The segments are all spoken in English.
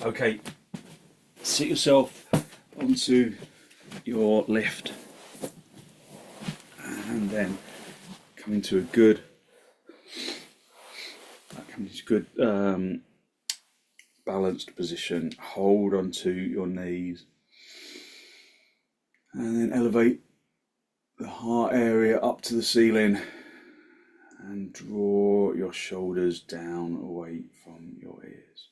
Okay, sit yourself onto your lift and then come into a good balanced position. Hold onto your knees and then elevate the heart area up to the ceiling and draw your shoulders down away from your ears.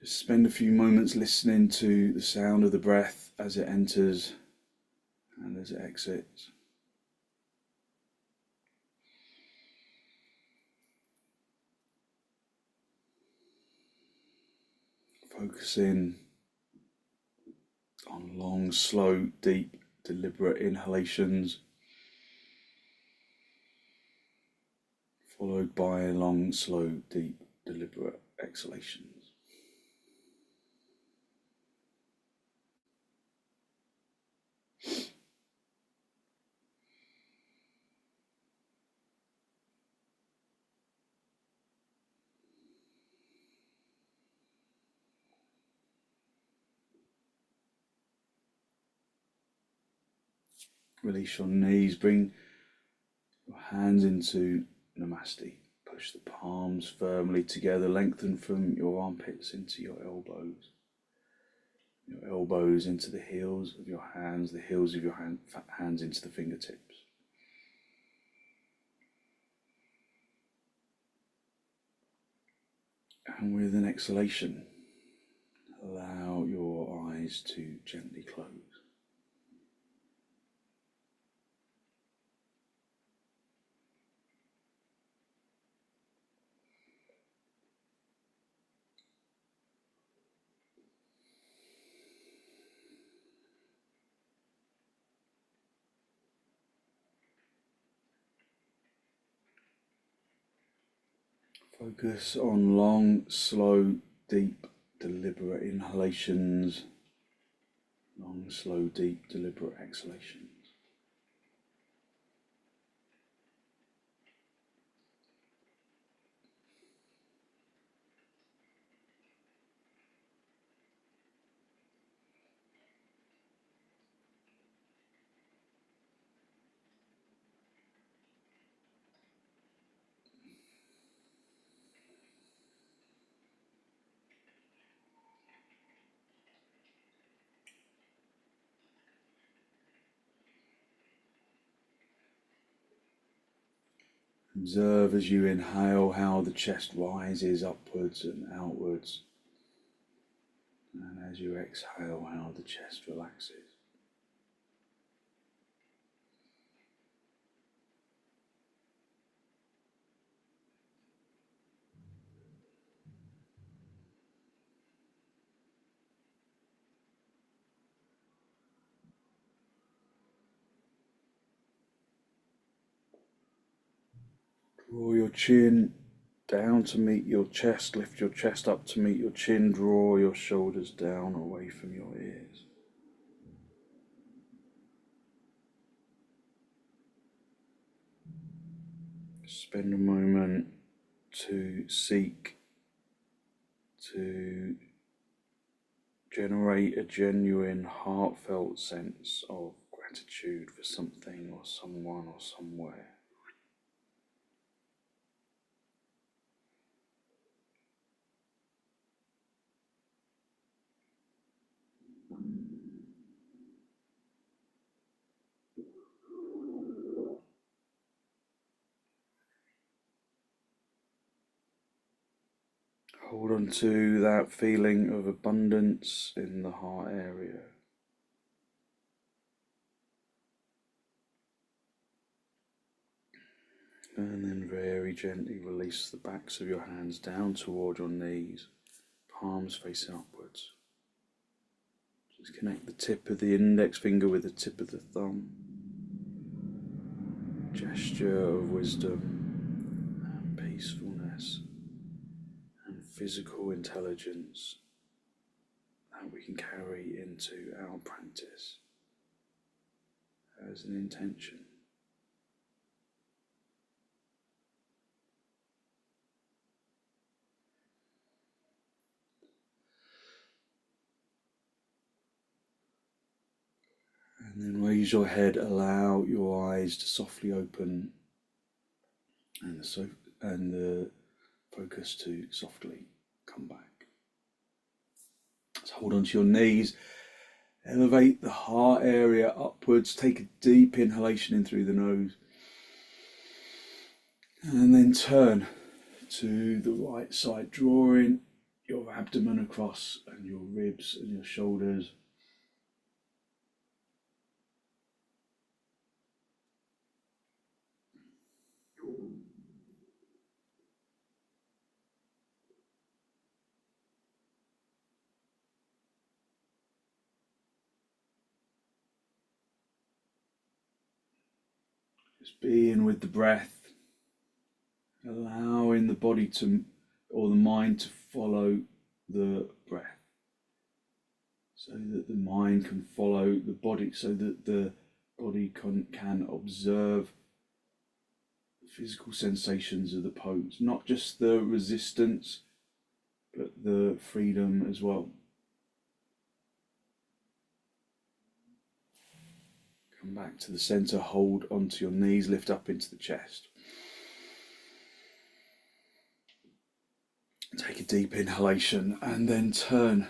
Just spend a few moments listening to the sound of the breath as it enters and as it exits. Focusing on long, slow, deep, deliberate inhalations, followed by long, slow, deep, deliberate exhalations. Release your knees, bring your hands into Namaste. Push the palms firmly together, lengthen from your armpits into your elbows. Your elbows into the heels of your hands, the heels of your hands into the fingertips. And with an exhalation, allow your eyes to gently close. Focus on long, slow, deep, deliberate inhalations, long, slow, deep, deliberate exhalations. Observe as you inhale how the chest rises upwards and outwards, and as you exhale how the chest relaxes. Draw your chin down to meet your chest, lift your chest up to meet your chin, draw your shoulders down away from your ears. Spend a moment to seek to generate a genuine, heartfelt sense of gratitude for something or someone or somewhere. Hold on to that feeling of abundance in the heart area. And then very gently release the backs of your hands down toward your knees, palms facing upwards. Just connect the tip of the index finger with the tip of the thumb. Gesture of wisdom and peacefulness and physical intelligence that we can carry into our practice as an intention. And then raise your head, allow your eyes to softly open and the focus to softly come back. So hold on to your knees, elevate the heart area upwards, take a deep inhalation in through the nose, and then turn to the right side, drawing your abdomen across and your ribs and your shoulders. Just being with the breath, allowing the body to, or the mind to follow the breath, so that the mind can follow the body, so that the body can observe the physical sensations of the pose, not just the resistance, but the freedom as well. Come back to the center, hold onto your knees, lift up into the chest. Take a deep inhalation and then turn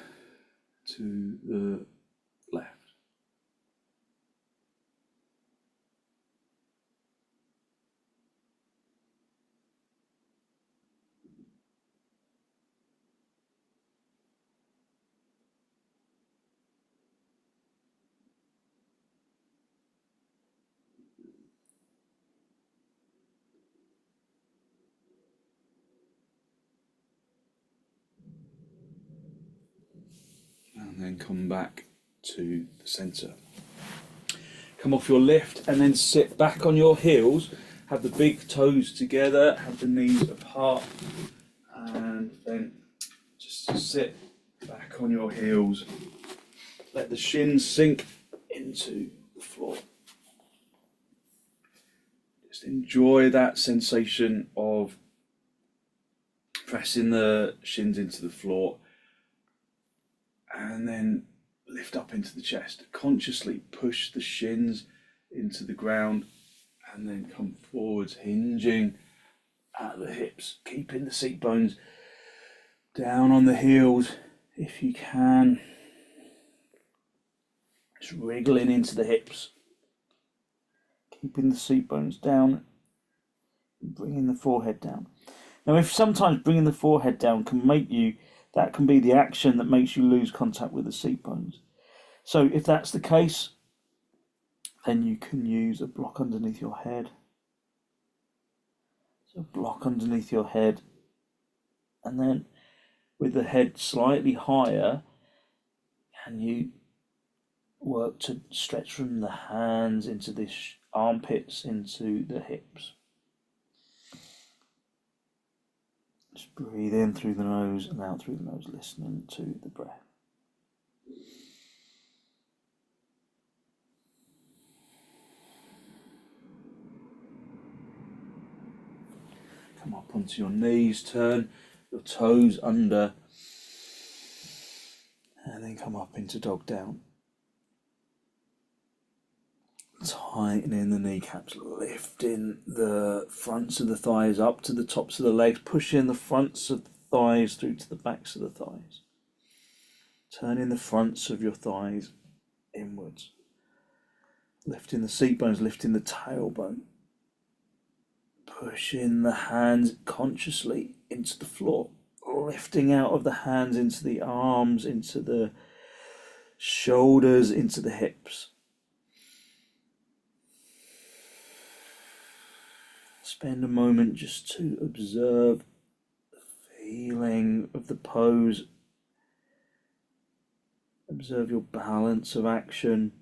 to the left. And then come back to the center. Come off your lift and then sit back on your heels. Have the big toes together, have the knees apart, and then just sit back on your heels. Let the shins sink into the floor. Just enjoy that sensation of pressing the shins into the floor, and then lift up into the chest. Consciously push the shins into the ground and then come forwards, hinging at the hips, keeping the seat bones down on the heels if you can. Just wriggling into the hips, keeping the seat bones down, bringing the forehead down. Now, if sometimes bringing the forehead down can be the action that makes you lose contact with the seat bones. So if that's the case, then you can use a block underneath your head. So block underneath your head, and then with the head slightly higher, can you work to stretch from the hands into the armpits, into the hips. Just breathe in through the nose and out through the nose, listening to the breath. Come up onto your knees, turn your toes under, and then come up into dog down. Tightening the kneecaps, lifting the fronts of the thighs up to the tops of the legs, pushing the fronts of the thighs through to the backs of the thighs. Turning the fronts of your thighs inwards. Lifting the seat bones, lifting the tailbone. Pushing the hands consciously into the floor. Lifting out of the hands into the arms, into the shoulders, into the hips. Spend a moment just to observe the feeling of the pose. Observe your balance of action.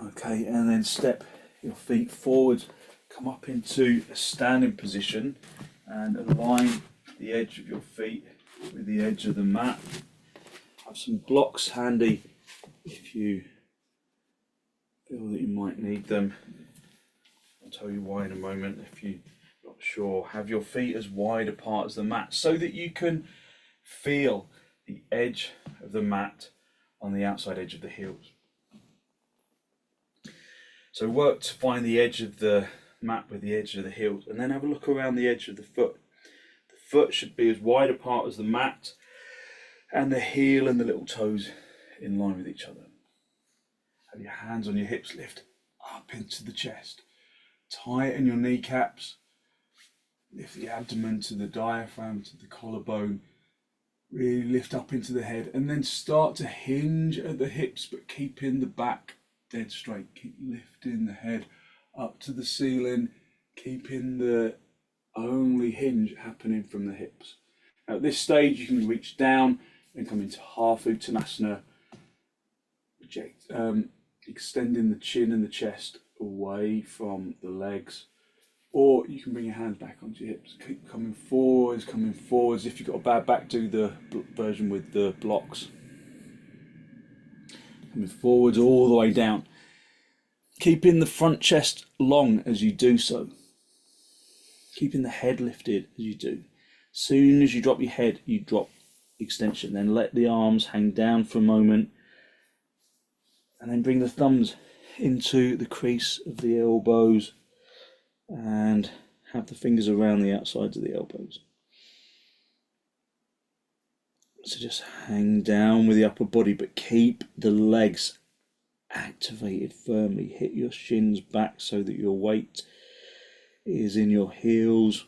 Okay, and then step your feet forward, come up into a standing position and align the edge of your feet with the edge of the mat. Have some blocks handy if you feel that you might need them. I'll tell you why in a moment if you're not sure. Have your feet as wide apart as the mat so that you can Feel the edge of the mat on the outside edge of the heels. So work to find the edge of the mat with the edge of the heels, and then have a look around the edge of the foot. The foot should be as wide apart as the mat, and the heel and the little toes in line with each other. Have your hands on your hips, lift up into the chest. Tighten your kneecaps. Lift the abdomen to the diaphragm, to the collarbone. Really lift up into the head, and then start to hinge at the hips, but keeping the back dead straight. Keep lifting the head up to the ceiling, keeping the only hinge happening from the hips. Now at this stage, you can reach down and come into half uttanasana, extending the chin and the chest away from the legs. Or you can bring your hands back onto your hips. Keep coming forwards, coming forwards. If you've got a bad back, do the version with the blocks. Coming forwards all the way down. Keeping the front chest long as you do so. Keeping the head lifted as you do. Soon as you drop your head, you drop extension. Then let the arms hang down for a moment. And then bring the thumbs into the crease of the elbows. And have the fingers around the outsides of the elbows. So just hang down with the upper body, but keep the legs activated firmly. Hit your shins back so that your weight is in your heels.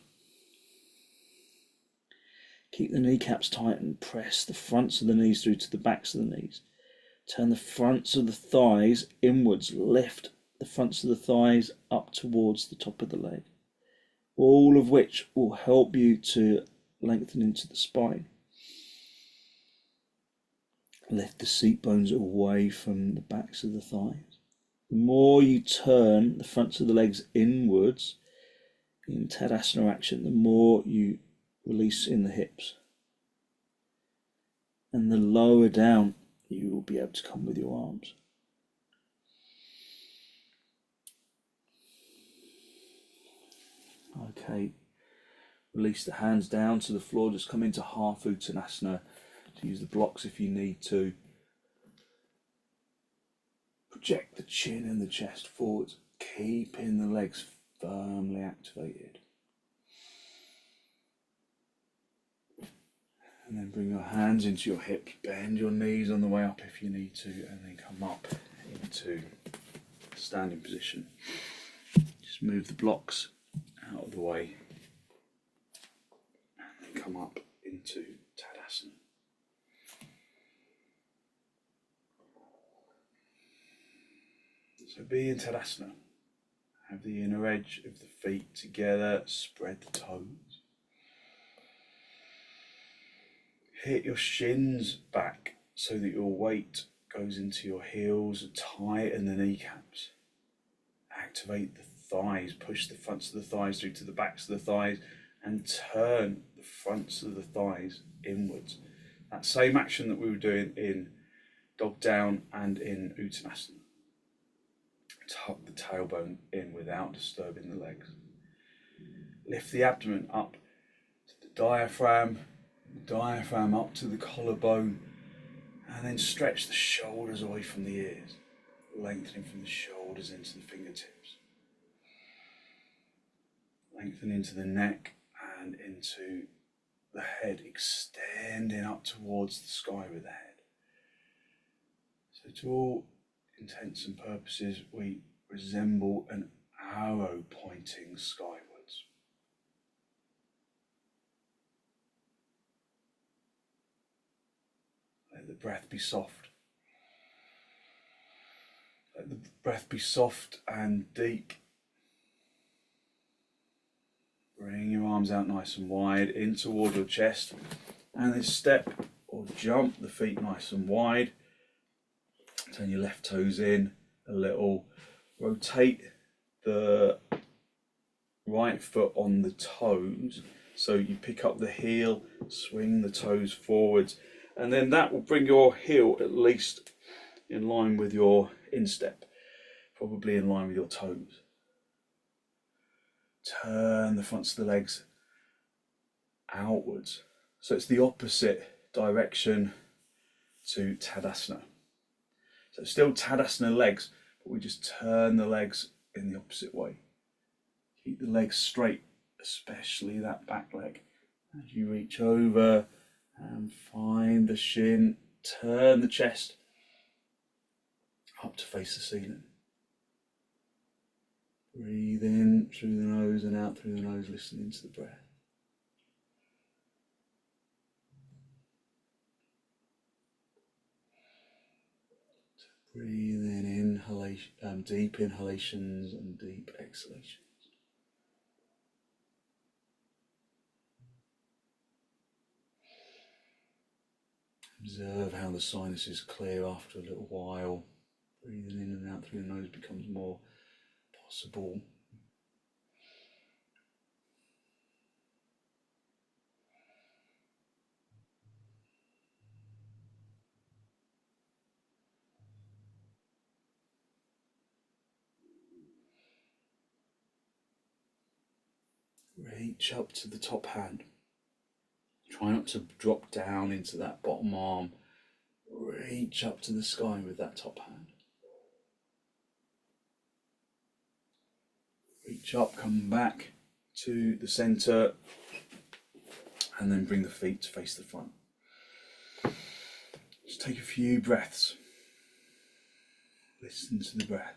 Keep the kneecaps tight and press the fronts of the knees through to the backs of the knees. Turn the fronts of the thighs inwards. Lift the fronts of the thighs up towards the top of the leg. All of which will help you to lengthen into the spine. Lift the seat bones away from the backs of the thighs. The more you turn the fronts of the legs inwards in Tadasana action, the more you release in the hips. And the lower down you will be able to come with your arms. Okay, release the hands down to the floor, just come into half uttanasana. To use the blocks if you need to. Project the chin and the chest forwards, keeping the legs firmly activated. And then bring your hands into your hips, bend your knees on the way up if you need to, and then come up into standing position. Just move the blocks out of the way and then come up into Tadasana. So be in Tadasana. Have the inner edge of the feet together, spread the toes. Hit your shins back so that your weight goes into your heels, tighten the kneecaps. Activate the thighs, push the fronts of the thighs through to the backs of the thighs and turn the fronts of the thighs inwards. That same action that we were doing in dog down and in uttanasana. Tuck the tailbone in without disturbing the legs. Lift the abdomen up to the diaphragm up to the collarbone, and then stretch the shoulders away from the ears, lengthening from the shoulders into the fingertips. Lengthen into the neck and into the head, extending up towards the sky with the head. So to all intents and purposes, we resemble an arrow pointing skywards. Let the breath be soft. Let the breath be soft and deep. Bring your arms out nice and wide in toward your chest, and then step or jump the feet nice and wide. Turn your left toes in a little. Rotate the right foot on the toes so you pick up the heel, swing the toes forwards, and then that will bring your heel at least in line with your instep, probably in line with your toes. Turn the fronts of the legs outwards, so it's the opposite direction to Tadasana. So still Tadasana legs, but we just turn the legs in the opposite way. Keep the legs straight, especially that back leg. As you reach over and find the shin, turn the chest up to face the ceiling. Breathe in through the nose and out through the nose, listening to the breath. Breathe in deep inhalations and deep exhalations. Observe how the sinuses clear after a little while. Breathing in and out through the nose becomes more possible. Reach up to the top hand. Try not to drop down into that bottom arm. Reach up to the sky with that top hand. Reach up, come back to the center, and then bring the feet to face the front. Just take a few breaths. Listen to the breath.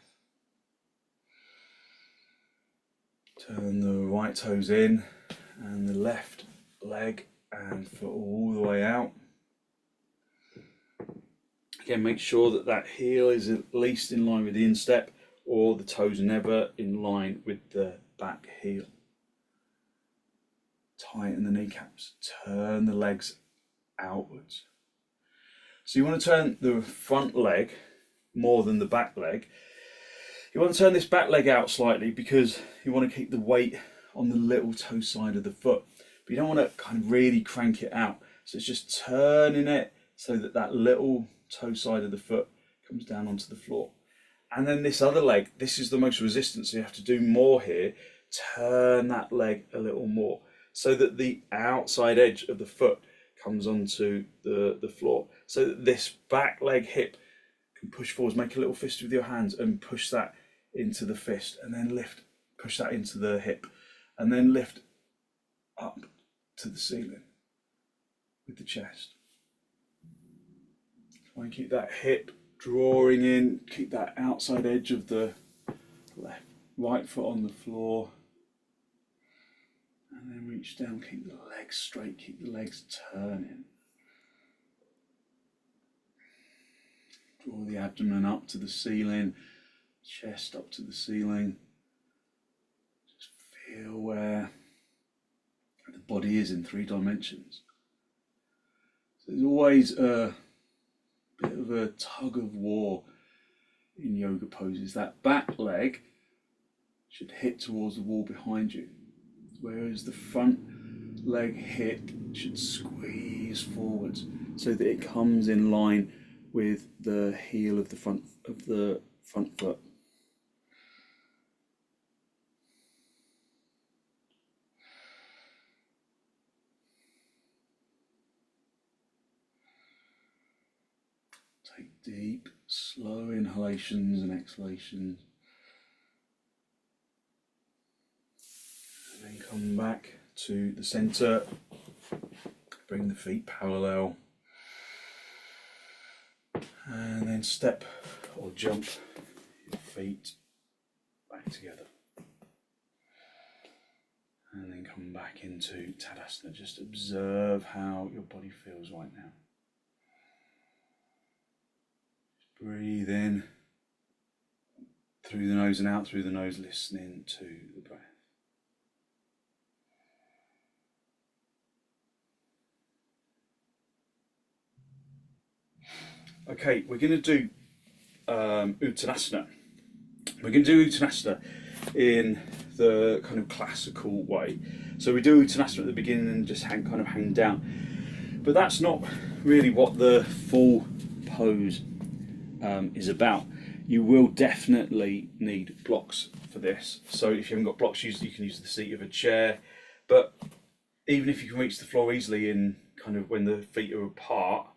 Turn the right toes in and the left leg and foot all the way out. Again, make sure that that heel is at least in line with the instep, or the toes never in line with the back heel. Tighten the kneecaps, turn the legs outwards. So you want to turn the front leg more than the back leg. You want to turn this back leg out slightly because you want to keep the weight on the little toe side of the foot, but you don't want to kind of really crank it out. So it's just turning it so that that little toe side of the foot comes down onto the floor. And then this other leg, this is the most resistant, so you have to do more here. Turn that leg a little more so that the outside edge of the foot comes onto the floor, so that this back leg hip can push forwards. Make a little fist with your hands and push that into the fist, and then lift, push that into the hip, and then lift up to the ceiling with the chest. Try and keep that hip drawing in, keep that outside edge of the right foot on the floor, and then reach down, keep the legs straight, keep the legs turning. Draw the abdomen up to the ceiling, chest up to the ceiling. Just feel where the body is in 3 dimensions. So there's always a bit of a tug of war in yoga poses. That back leg should hit towards the wall behind you, whereas the front leg hip should squeeze forwards so that it comes in line with the heel of the front foot. Take deep, slow inhalations and exhalations. And then come back to the center. Bring the feet parallel. And then step or jump your feet back together. And then come back into Tadasana. Just observe how your body feels right now. Breathe in through the nose and out through the nose, listening to the breath. Okay, we're going to do uttanasana. We're going to do uttanasana in the kind of classical way. So we do uttanasana at the beginning and just hang down. But that's not really what the full pose is about. You will definitely need blocks for this. So if you haven't got blocks, you can use the seat of a chair. But even if you can reach the floor easily in kind of when the feet are apart.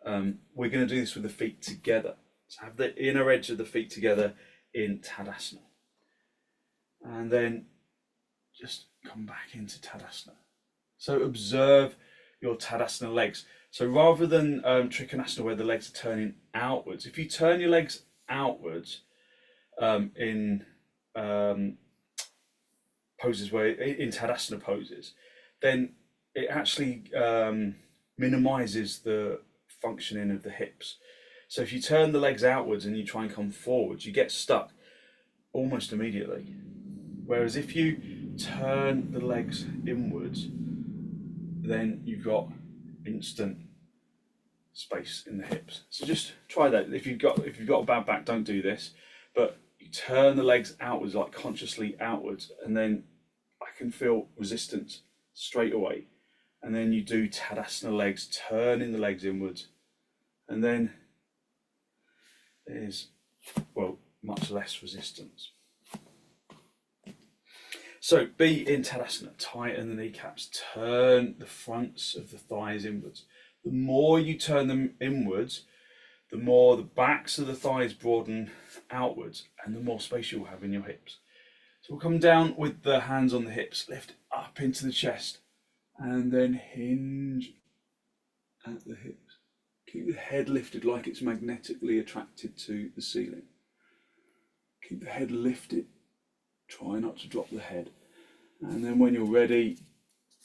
We're going to do this with the feet together. So have the inner edge of the feet together in Tadasana. And then just come back into Tadasana. So observe your Tadasana legs. So rather than trikonasana where the legs are turning outwards, if you turn your legs outwards in poses where, in Tadasana poses, then it actually minimizes the functioning of the hips. So if you turn the legs outwards and you try and come forwards, you get stuck almost immediately. Whereas if you turn the legs inwards, then you've got instant space in the hips. So just try that. If you've got a bad back, don't do this. But you turn the legs outwards, like consciously outwards, and then I can feel resistance straight away. And then you do Tadasana legs, turning the legs inwards, and then there's, well, much less resistance. So be in Tadasana, tighten the kneecaps, turn the fronts of the thighs inwards. The more you turn them inwards, the more the backs of the thighs broaden outwards and the more space you'll have in your hips. So we'll come down with the hands on the hips, lift up into the chest and then hinge at the hips. Keep the head lifted like it's magnetically attracted to the ceiling. Keep the head lifted. Try not to drop the head. And then when you're ready,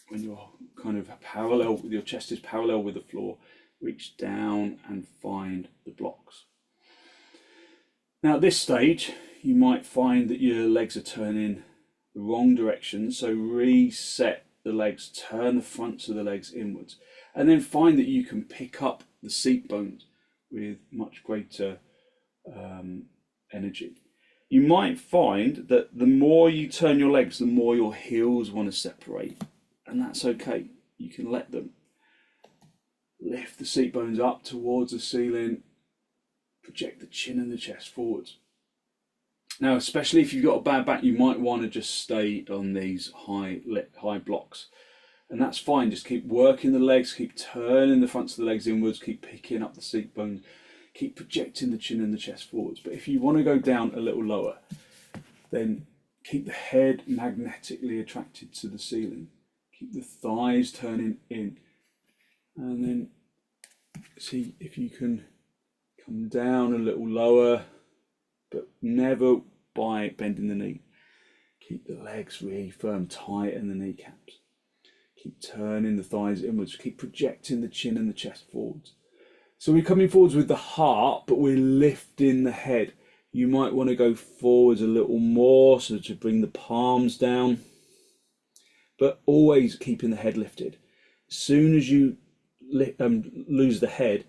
when you're kind of parallel, your chest is parallel with the floor, reach down and find the blocks. Now at this stage, you might find that your legs are turning the wrong direction. So reset the legs, turn the fronts of the legs inwards, and then find that you can pick up the seat bones with much greater energy. You might find that the more you turn your legs, the more your heels want to separate, and that's okay. You can let them. Lift the seat bones up towards the ceiling, project the chin and the chest forwards. Now, especially if you've got a bad back, you might want to just stay on these high blocks, and that's fine. Just keep working the legs, keep turning the fronts of the legs inwards, keep picking up the seat bones, keep projecting the chin and the chest forwards. But if you want to go down a little lower, then keep the head magnetically attracted to the ceiling. Keep the thighs turning in. And then see if you can come down a little lower, but never by bending the knee. Keep the legs really firm, tighten the kneecaps. Keep turning the thighs inwards. Keep projecting the chin and the chest forwards. So we're coming forwards with the heart, but we're lifting the head. You might want to go forwards a little more, so to bring the palms down, but always keeping the head lifted. As soon as you lose the head,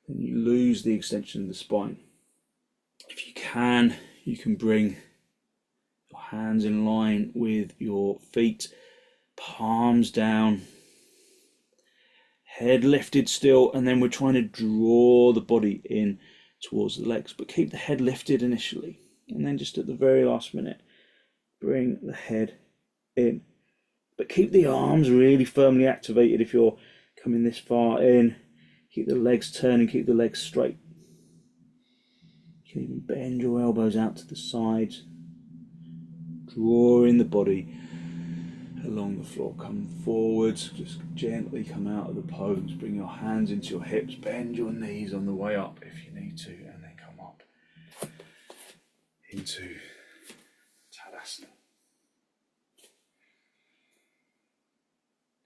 then you lose the extension of the spine. If you can bring your hands in line with your feet, palms down, head lifted still, and then we're trying to draw the body in towards the legs, but keep the head lifted initially, and then just at the very last minute bring the head in, but keep the arms really firmly activated. If you're coming this far in, keep the legs turning, keep the legs straight. You can even bend your elbows out to the sides, drawing the body along the floor. Come forwards, just gently come out of the pose, bring your hands into your hips, bend your knees on the way up if you need to, and then come up into Tadasana.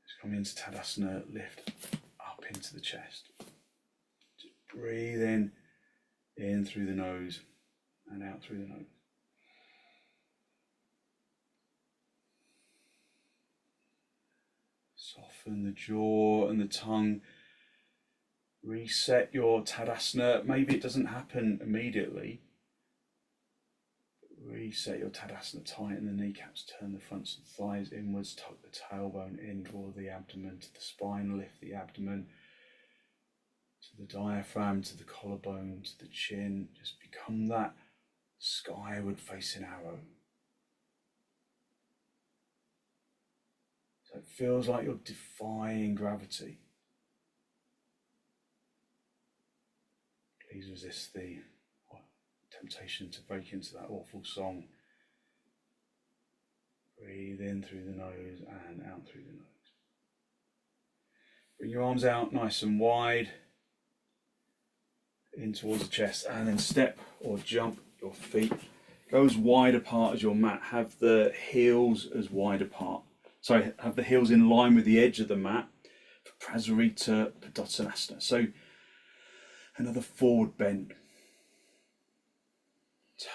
Just come into Tadasana, lift up into the chest. Just breathe in through the nose and out through the nose. Soften the jaw and the tongue. Reset your Tadasana. Maybe it doesn't happen immediately. Reset your Tadasana. Tighten the kneecaps. Turn the fronts of the thighs inwards. Tuck the tailbone in. Draw the abdomen to the spine. Lift the abdomen to the diaphragm, to the collarbone, to the chin. Just become that skyward facing arrow. So it feels like you're defying gravity. Please resist the temptation to break into that awful song. Breathe in through the nose and out through the nose. Bring your arms out nice and wide in towards the chest, and then step or jump your feet. Go as wide apart as your mat. Have the heels as wide apart. Sorry, have the heels in line with the edge of the mat for prasarita padottanasana. So another forward bend.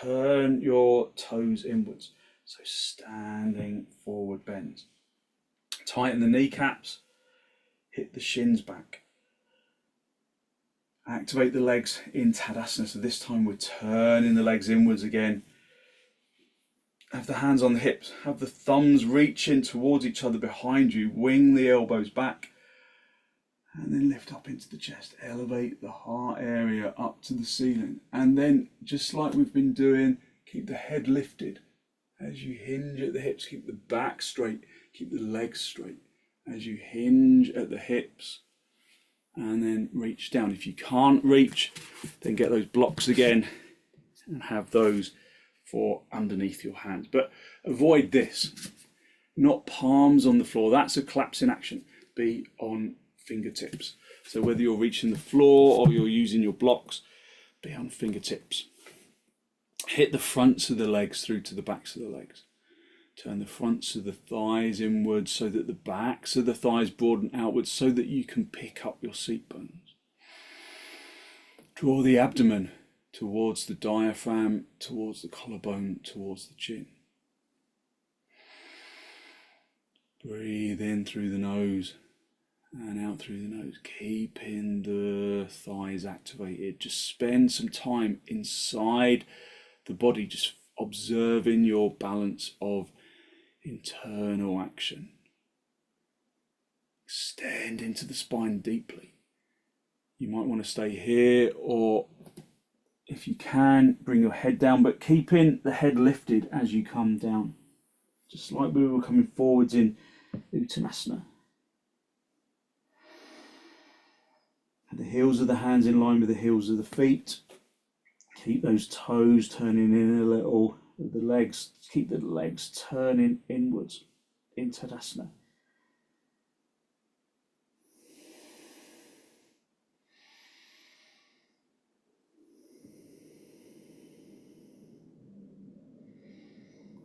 Turn your toes inwards. So standing forward bends. Tighten the kneecaps. Hit the shins back. Activate the legs in tadasana. So this time we're turning the legs inwards again. Have the hands on the hips. Have the thumbs reach in towards each other behind you. Wing the elbows back. And then lift up into the chest. Elevate the heart area up to the ceiling. And then, just like we've been doing, keep the head lifted. As you hinge at the hips, keep the back straight. Keep the legs straight. As you hinge at the hips. And then reach down. If you can't reach, then get those blocks again. And have those for underneath your hands. But avoid this. Not palms on the floor. That's a collapsing action. Be on fingertips. So whether you're reaching the floor or you're using your blocks, be on fingertips. Hit the fronts of the legs through to the backs of the legs. Turn the fronts of the thighs inwards so that the backs of the thighs broaden outwards so that you can pick up your seat bones. Draw the abdomen towards the diaphragm, towards the collarbone, towards the chin. Breathe in through the nose and out through the nose, keeping the thighs activated. Just spend some time inside the body, just observing your balance of internal action. Extend into the spine deeply. You might want to stay here, or if you can, bring your head down, but keeping the head lifted as you come down. Just like we were coming forwards in uttanasana. And the heels of the hands in line with the heels of the feet. Keep those toes turning in a little. The legs, keep the legs turning inwards in tadasana.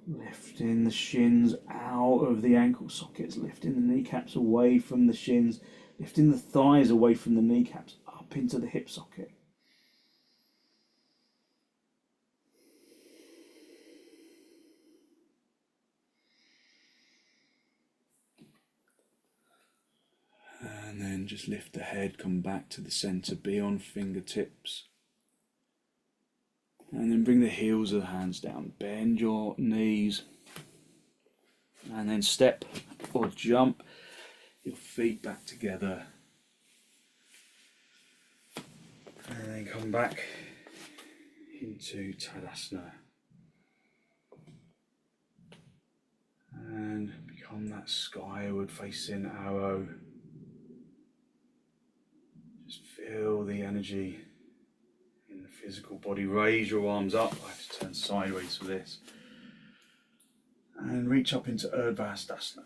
Lifting the shins out of the ankle sockets, lifting the kneecaps away from the shins, lifting the thighs away from the kneecaps, up into the hip socket. And then just lift the head, come back to the center, be on fingertips. And then bring the heels of the hands down, bend your knees. And then step or jump your feet back together. And then come back into tadasana. And become that skyward facing arrow. Just feel the energy in the physical body. Raise your arms up. I have to turn sideways for this. And reach up into urdhva hastasana.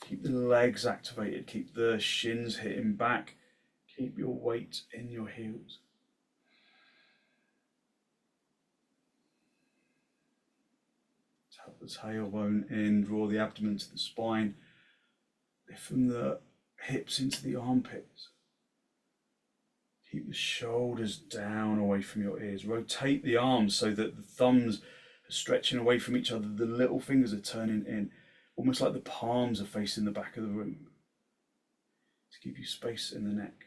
Keep the legs activated. Keep the shins hitting back. Keep your weight in your heels. Tuck the tailbone in. Draw the abdomen to the spine. Lift from the hips into the armpits. Keep the shoulders down away from your ears. Rotate the arms so that the thumbs are stretching away from each other. The little fingers are turning in, almost like the palms are facing the back of the room. To give you space in the neck.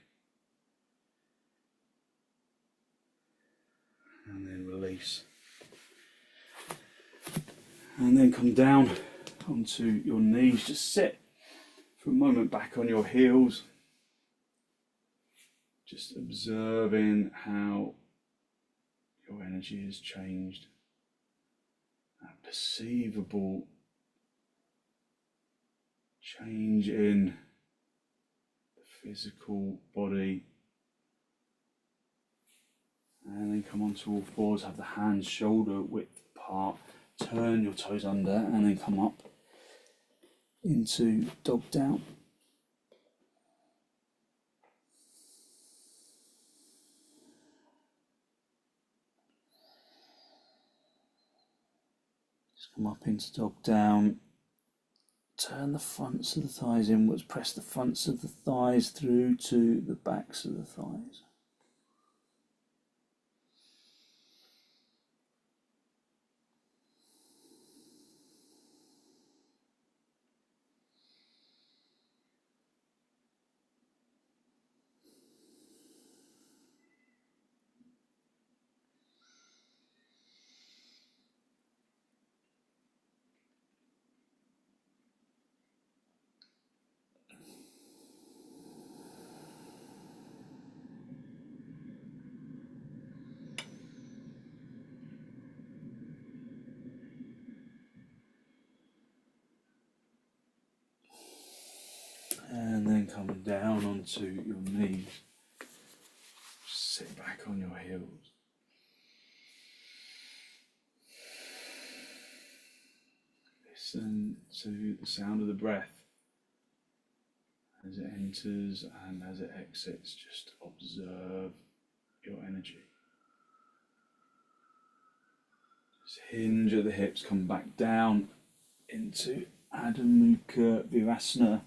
And then release. And then come down onto your knees. Just sit for a moment back on your heels. Just observing how your energy has changed. A perceivable change in the physical body. And then come onto all fours, have the hands shoulder width apart, turn your toes under, and then come up into dog down. Just come up into dog down, turn the fronts of the thighs inwards, press the fronts of the thighs through to the backs of the thighs. And then come down onto your knees. Sit back on your heels. Listen to the sound of the breath as it enters and as it exits. Just observe your energy. Just hinge at the hips, come back down into Adho Mukha Virasana.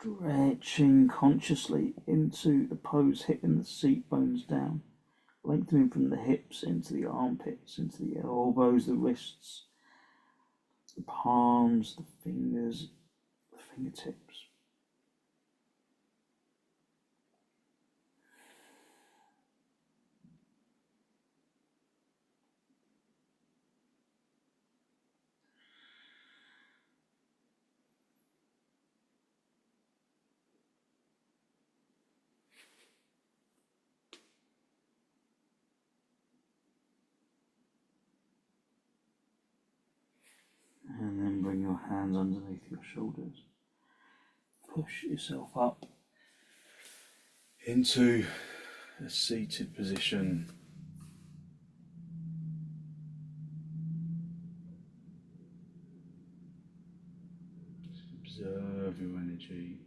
Stretching consciously into the pose, hitting the seat bones down, lengthening from the hips into the armpits, into the elbows, the wrists, the palms, the fingers, the fingertips. And then bring your hands underneath your shoulders. Push yourself up into a seated position. Just observe your energy.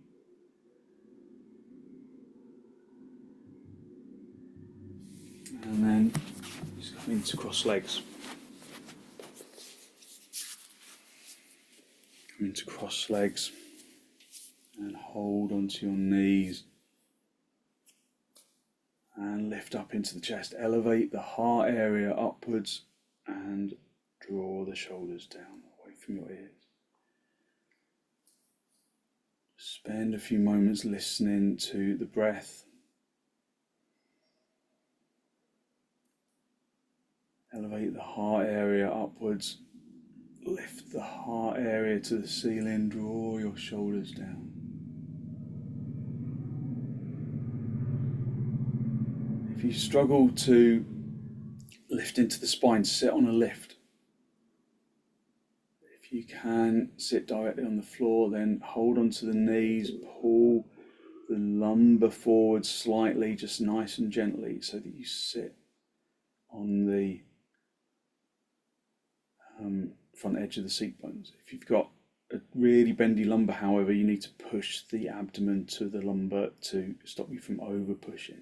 And then just come into cross legs. Come into cross legs and hold onto your knees and lift up into the chest. Elevate the heart area upwards and draw the shoulders down away from your ears. Spend a few moments listening to the breath. Elevate the heart area upwards. Lift the heart area to the ceiling. Draw your shoulders down. If you struggle to lift into the spine, sit on a lift. If you can sit directly on the floor, then hold onto the knees, pull the lumbar forward slightly, just nice and gently, so that you sit on the front edge of the seat bones. If you've got a really bendy lumbar, however, you need to push the abdomen to the lumbar to stop you from over pushing.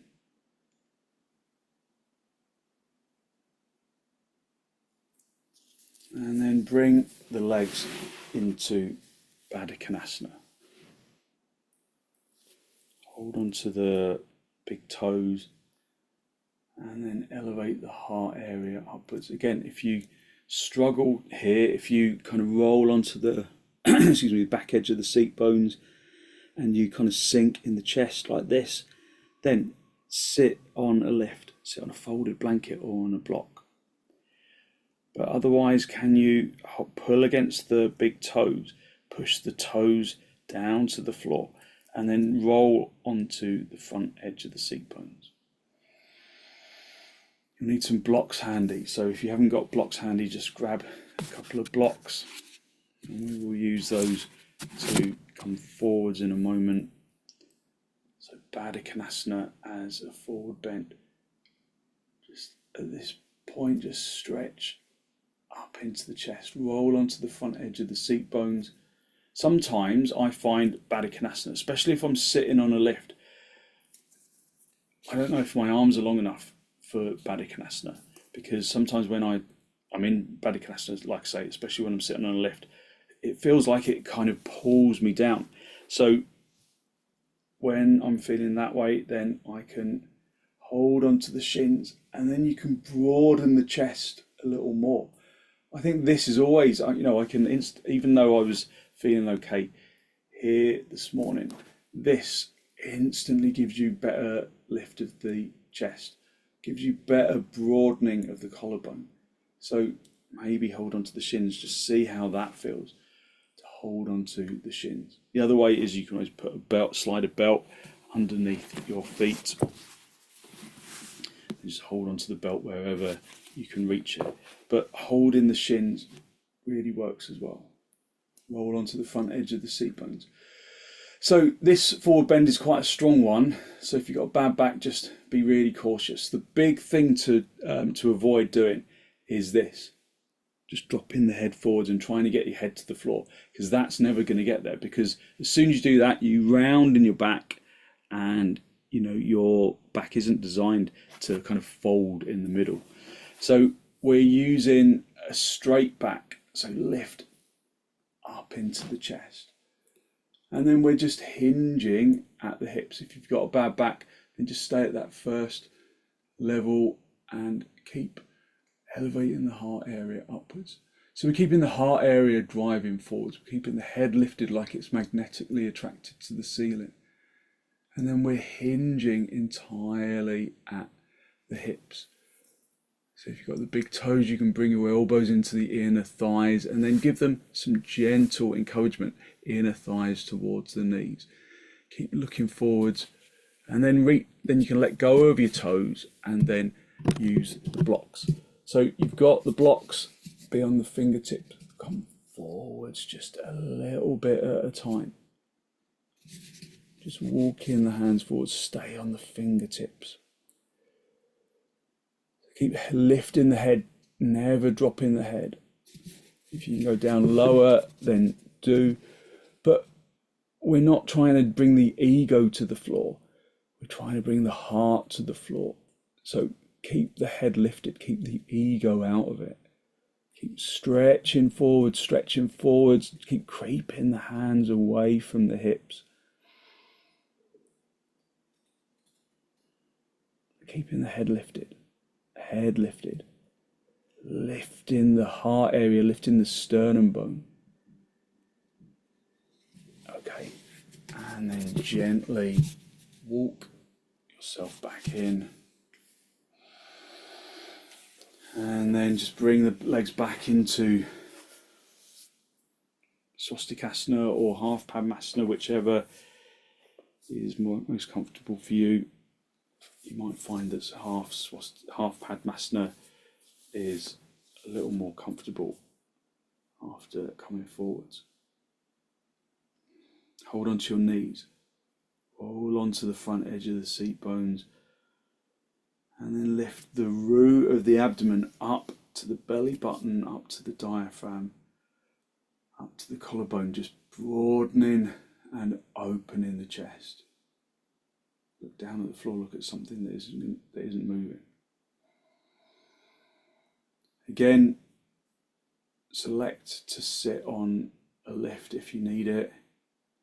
And then bring the legs into padottanasana. Hold on to the big toes and then elevate the heart area upwards. Again, if you struggle here, if you kind of roll onto the excuse me, the back edge of the seat bones and you kind of sink in the chest like this, then sit on a lift, sit on a folded blanket or on a block. But otherwise, can you pull against the big toes, push the toes down to the floor, and then roll onto the front edge of the seat bones. You'll need some blocks handy, so if you haven't got blocks handy, just grab a couple of blocks And we will use those to come forwards in a moment. So padottanasana as a forward bend. Just at this point, just stretch up into the chest, roll onto the front edge of the seat bones. Sometimes I find padottanasana, especially if I'm sitting on a lift, I don't know if my arms are long enough for padottanasana, because sometimes when I'm in padottanasana, like I say, especially when I'm sitting on a lift, it feels like it kind of pulls me down. So when I'm feeling that way, then I can hold onto the shins, and then you can broaden the chest a little more. I think this is always, I can, even though I was feeling okay here this morning, this instantly gives you better lift of the chest, gives you better broadening of the collarbone. So maybe hold onto the shins, just see how that feels to hold onto the shins. The other way is you can always put a belt, slide a belt underneath your feet. And just hold onto the belt wherever you can reach it. But holding the shins really works as well. Roll onto the front edge of the seat bones. So this forward bend is quite a strong one. So if you've got a bad back, just be really cautious. The big thing to avoid doing is this. Just dropping the head forwards and trying to get your head to the floor, because that's never going to get there. Because as soon as you do that, you round in your back, and your back isn't designed to kind of fold in the middle. So we're using a straight back, so lift up into the chest, and then we're just hinging at the hips. If you've got a bad back, then just stay at that first level and keep elevating the heart area upwards. So we're keeping the heart area driving forwards, we're keeping the head lifted like it's magnetically attracted to the ceiling, and then we're hinging entirely at the hips. So if you've got the big toes, you can bring your elbows into the inner thighs and then give them some gentle encouragement, inner thighs towards the knees. Keep looking forwards, and then you can let go of your toes and then use the blocks. So you've got the blocks, be on the fingertips, come forwards just a little bit at a time. Just walking the hands forwards, stay on the fingertips. Keep lifting the head, never dropping the head. If you can go down lower, then do. But we're not trying to bring the ego to the floor. We're trying to bring the heart to the floor. So keep the head lifted, keep the ego out of it. Keep stretching forwards, keep creeping the hands away from the hips. Keeping the head lifted, lifting the heart area, lifting the sternum bone. Okay, and then gently walk yourself back in. And then just bring the legs back into swastikasana or half padmasana, whichever is most comfortable for you. You might find that half padmasana is a little more comfortable after coming forwards. Hold onto your knees, roll onto the front edge of the seat bones, and then lift the root of the abdomen up to the belly button, up to the diaphragm, up to the collarbone, just broadening and opening the chest. Look down at the floor, look at something that isn't moving. Again, select to sit on a lift if you need it.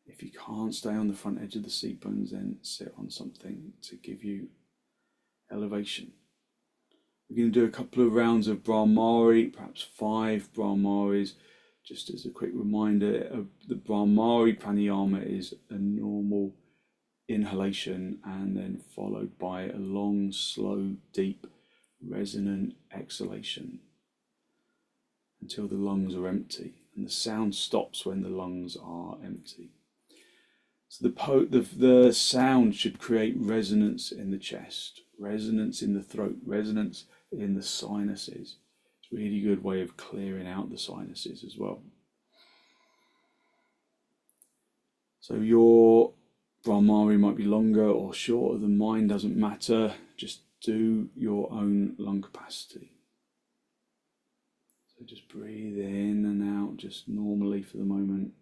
If you can't stay on the front edge of the seat bones, then sit on something to give you elevation. We're going to do a couple of rounds of brahmari, perhaps 5 brahmaris. Just as a quick reminder, the brahmari pranayama is a normal inhalation and then followed by a long, slow, deep, resonant exhalation until the lungs are empty, and the sound stops when the lungs are empty. So the sound should create resonance in the chest, resonance in the throat, resonance in the sinuses. It's a really good way of clearing out the sinuses as well. So your brahmari might be longer or shorter than mine, doesn't matter. Just do your own lung capacity. So just breathe in and out just normally for the moment.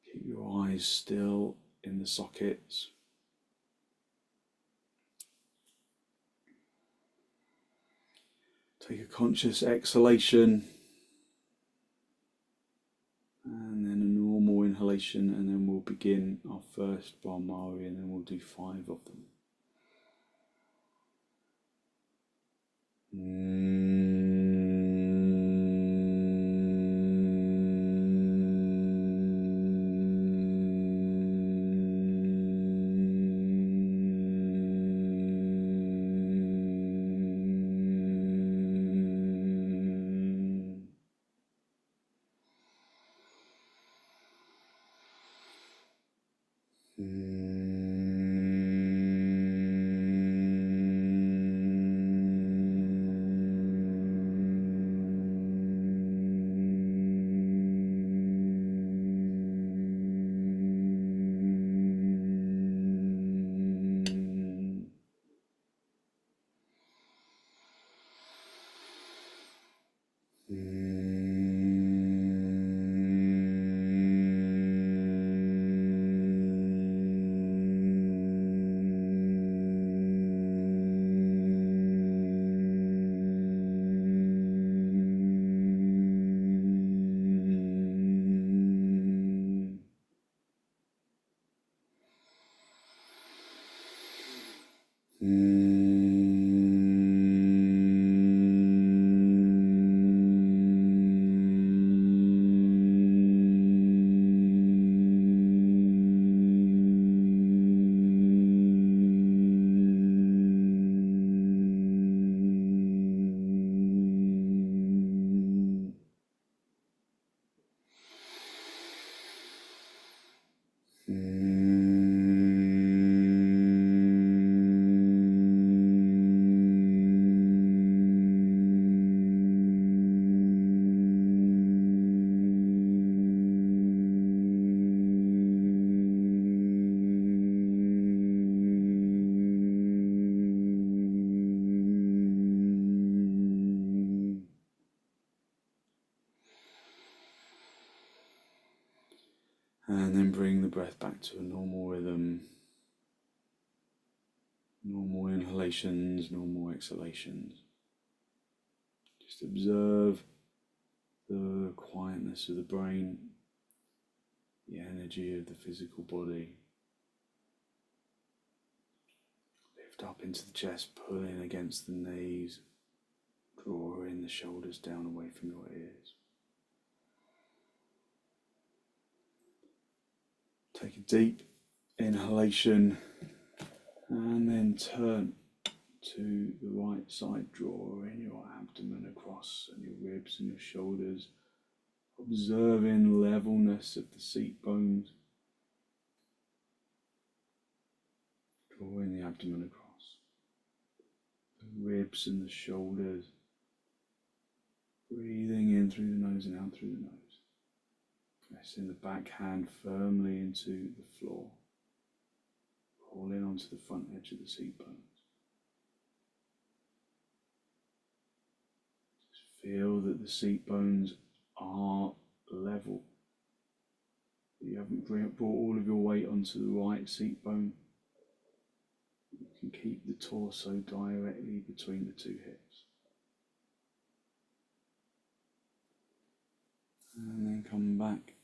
Keep your eyes still in the sockets. Take a conscious exhalation and then a normal inhalation, and then we'll begin our first brahmari, and then we'll do 5 of them. And then bring the breath back to a normal rhythm. Normal inhalations, normal exhalations. Just observe the quietness of the brain, the energy of the physical body. Lift up into the chest, pull in against the knees, draw in the shoulders down away from your ears. Take a deep inhalation and then turn to the right side, draw in your abdomen across and your ribs and your shoulders, observing levelness of the seat bones. Draw in the abdomen across, the ribs and the shoulders, breathing in through the nose and out through the nose. Pressing the back hand firmly into the floor, rolling onto the front edge of the seat bones. Just feel that the seat bones are level. You haven't brought all of your weight onto the right seat bone. You can keep the torso directly between the two hips. And then come back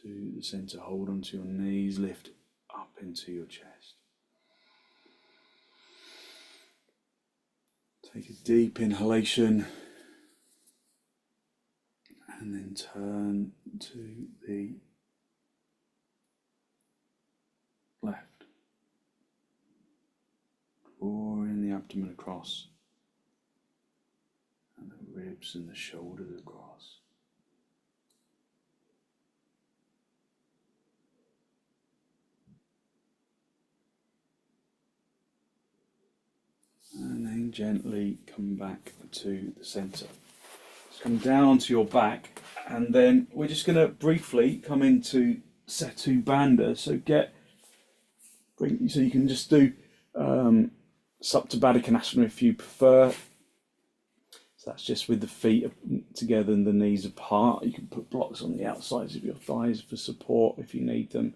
to the center. Hold onto your knees, lift up into your chest. Take a deep inhalation and then turn to the left. Draw in the abdomen across and the ribs and the shoulders across. And then gently come back to the center. Just come down onto your back And then we're just going to briefly come into setubandha. So so you can just do padottanasana if you prefer. So that's just with the feet together and the knees apart. You can put blocks on the outsides of your thighs for support if you need them.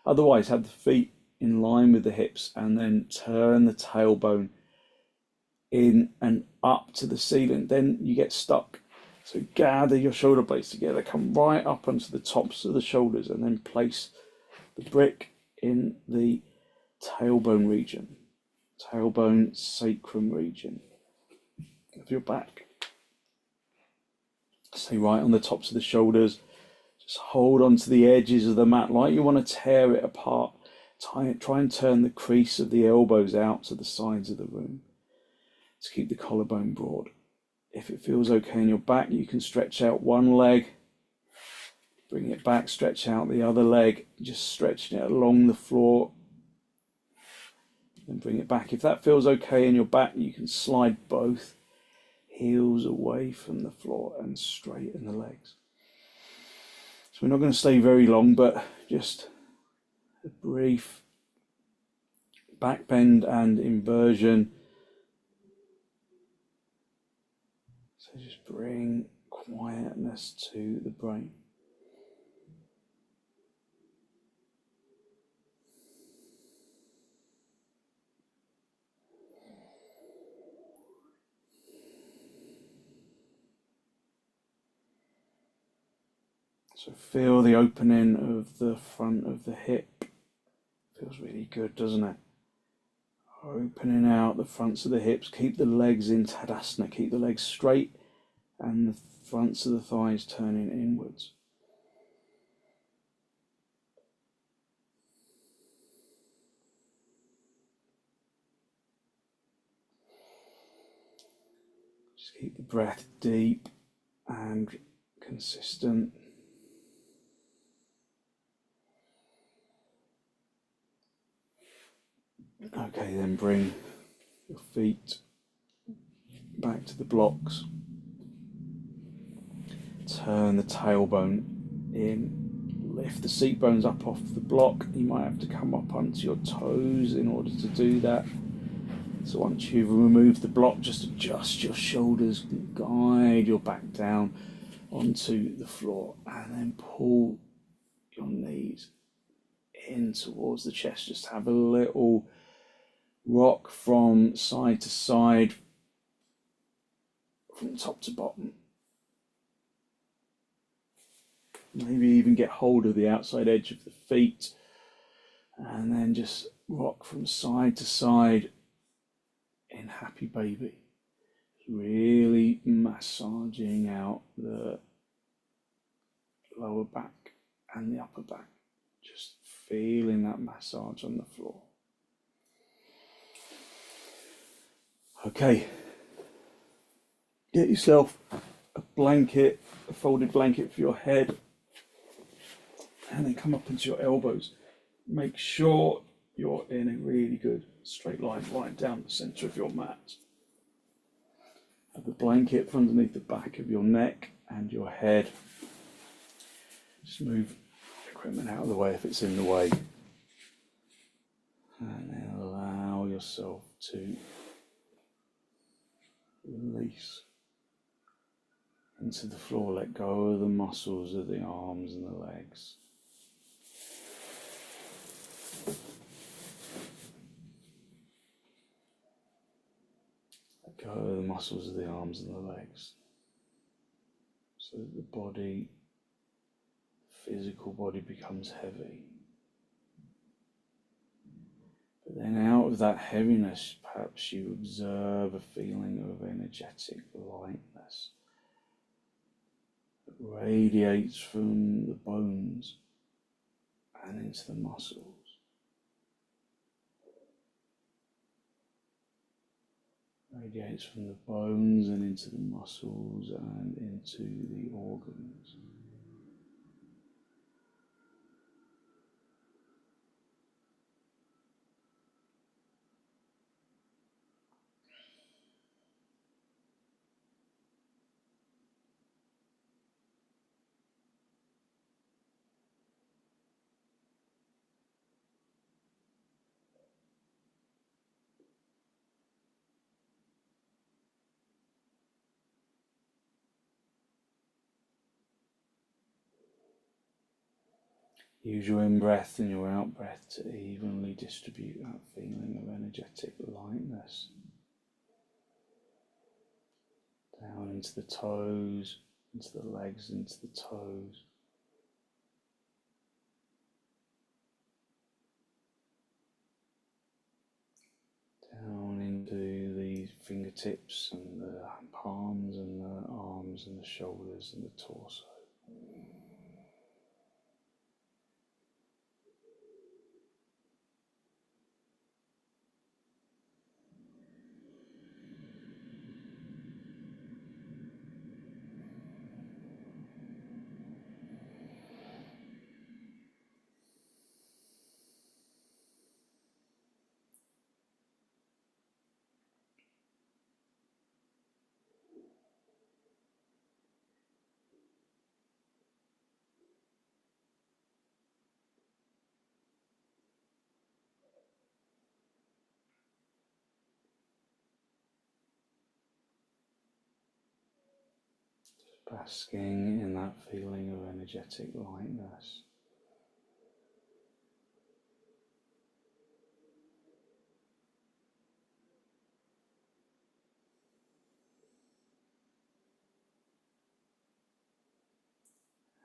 Otherwise, have the feet in line with the hips and then turn the tailbone in and up to the ceiling. Then you get stuck. So gather your shoulder blades together, come right up onto the tops of the shoulders, and then place the brick in the tailbone region, tailbone sacrum region of your back. Stay right on the tops of the shoulders. Just hold on to the edges of the mat like you want to tear it apart. Try and turn the crease of the elbows out to the sides of the room to keep the collarbone broad. If it feels okay in your back, you can stretch out one leg, bring it back, stretch out the other leg, just stretching it along the floor, and bring it back. If that feels okay in your back, you can slide both heels away from the floor and straighten the legs. So we're not going to stay very long, but just a brief back bend and inversion. So just bring quietness to the brain. So feel the opening of the front of the hip. Feels really good, doesn't it? Opening out the fronts of the hips. Keep the legs in tadasana. Keep the legs straight and the fronts of the thighs turning inwards. Just keep the breath deep and consistent. Okay, then bring your feet back to the blocks. Turn the tailbone in. Lift the seat bones up off the block. You might have to come up onto your toes in order to do that. So once you've removed the block, just adjust your shoulders, guide your back down onto the floor, and then pull your knees in towards the chest. Just have a little rock from side to side, from top to bottom. Maybe even get hold of the outside edge of the feet, and then just rock from side to side in happy baby. Really massaging out the lower back and the upper back. Just feeling that massage on the floor. Okay, get yourself a blanket, a folded blanket for your head, and then come up into your elbows. Make sure you're in a really good straight line right down the center of your mat. Have the blanket underneath the back of your neck and your head. Just move equipment out of the way if it's in the way. And then allow yourself to release into the floor. Let go of the muscles of the arms and the legs. Let go of the muscles of the arms and the legs. So that the body, physical body, becomes heavy. But then out of that heaviness, perhaps you observe a feeling of energetic lightness that radiates from the bones and into the muscles. Radiates from the bones and into the muscles and into the organs. Use your in-breath and your out-breath to evenly distribute that feeling of energetic lightness down into the toes, into the legs, into the toes. Down into the fingertips and the palms and the arms and the shoulders and the torso. Basking in that feeling of energetic lightness.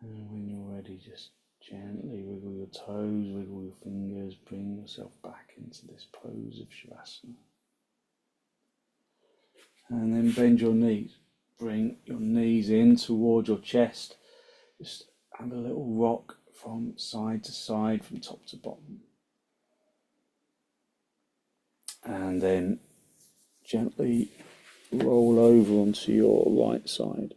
And when you're ready, just gently wiggle your toes, wiggle your fingers, bring yourself back into this pose of shavasana. And then bend your knees. Bring your knees in towards your chest. Just have a little rock from side to side, from top to bottom. And then gently roll over onto your right side.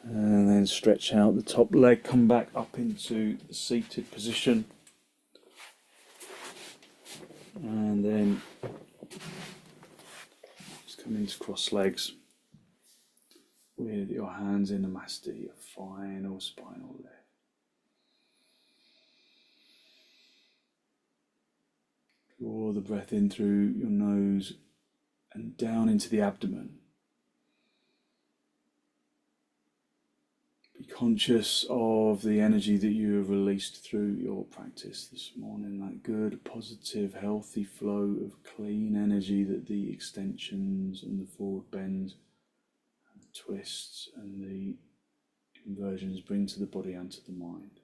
And then stretch out the top leg, come back up into the seated position. And then just come into cross legs with your hands in Namaste, your final spinal lift. Draw the breath in through your nose and down into the abdomen. Be conscious of the energy that you have released through your practice this morning, that good, positive, healthy flow of clean energy that the extensions and the forward bends, and the twists and the inversions bring to the body and to the mind.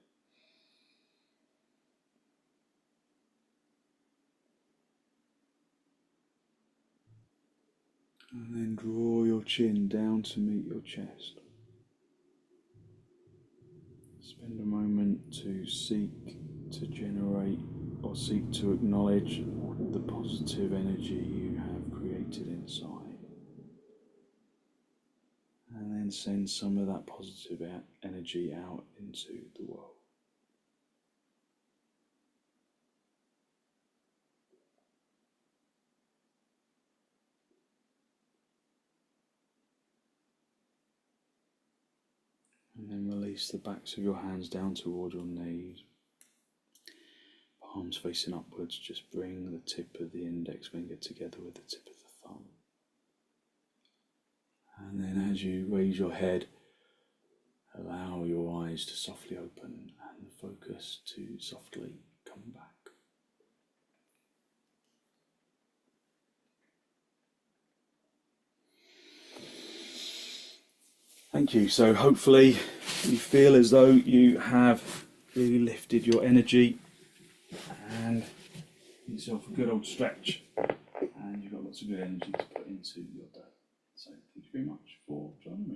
And then draw your chin down to meet your chest. Spend a moment to seek to generate or seek to acknowledge the positive energy you have created inside. And then send some of that positive energy out into the world. And then release the backs of your hands down toward your knees. Palms facing upwards, just bring the tip of the index finger together with the tip of the thumb. And then as you raise your head, allow your eyes to softly open and focus to softly come back. Thank you. So hopefully you feel as though you have really lifted your energy and give yourself a good old stretch, and you've got lots of good energy to put into your day. So thank you very much for joining me.